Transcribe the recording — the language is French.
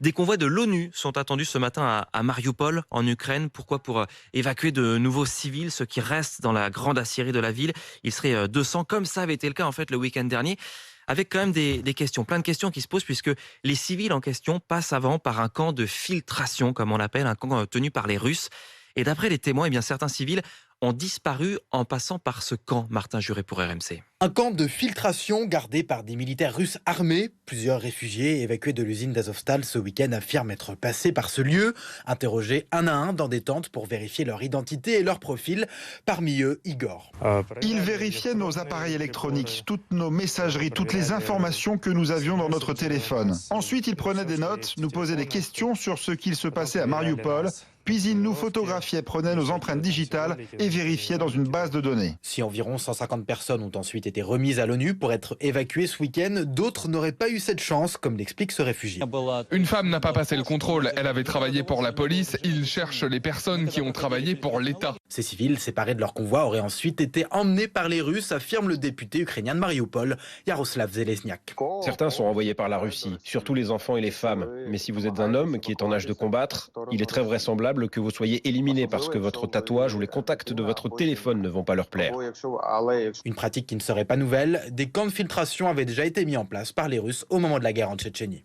Des convois de l'ONU sont attendus ce matin à Mariupol, en Ukraine. Pourquoi? Pour évacuer de nouveaux civils, ceux qui restent dans la grande aciérie de la ville. Ils seraient 200, comme ça avait été le cas en fait le week-end dernier. Avec quand même des questions, plein de questions qui se posent, puisque les civils en question passent avant par un camp de filtration, comme on l'appelle, un camp tenu par les Russes. Et d'après les témoins, eh bien, certains civils ont disparu en passant par ce camp. Martin Juré pour RMC. Un camp de filtration gardé par des militaires russes armés. Plusieurs réfugiés évacués de l'usine d'Azovstal ce week-end affirment être passés par ce lieu, interrogés un à un dans des tentes pour vérifier leur identité et leur profil. Parmi eux, Igor. Ils vérifiaient nos appareils électroniques, toutes nos messageries, toutes les informations que nous avions dans notre téléphone. Ensuite, ils prenaient des notes, nous posaient des questions sur ce qu'il se passait à Mariupol. Puis ils nous photographiaient, prenaient nos empreintes digitales et vérifiaient dans une base de données. Si environ 150 personnes ont ensuite été remises à l'ONU pour être évacuées ce week-end, d'autres n'auraient pas eu cette chance, comme l'explique ce réfugié. Une femme n'a pas passé le contrôle, elle avait travaillé pour la police, ils cherchent les personnes qui ont travaillé pour l'État. Ces civils, séparés de leur convoi, auraient ensuite été emmenés par les Russes, affirme le député ukrainien de Mariupol, Yaroslav Zelezniak. Certains sont envoyés par la Russie, surtout les enfants et les femmes. Mais si vous êtes un homme qui est en âge de combattre, il est très vraisemblable que vous soyez éliminé parce que votre tatouage ou les contacts de votre téléphone ne vont pas leur plaire. Une pratique qui ne serait pas nouvelle, des camps de filtration avaient déjà été mis en place par les Russes au moment de la guerre en Tchétchénie.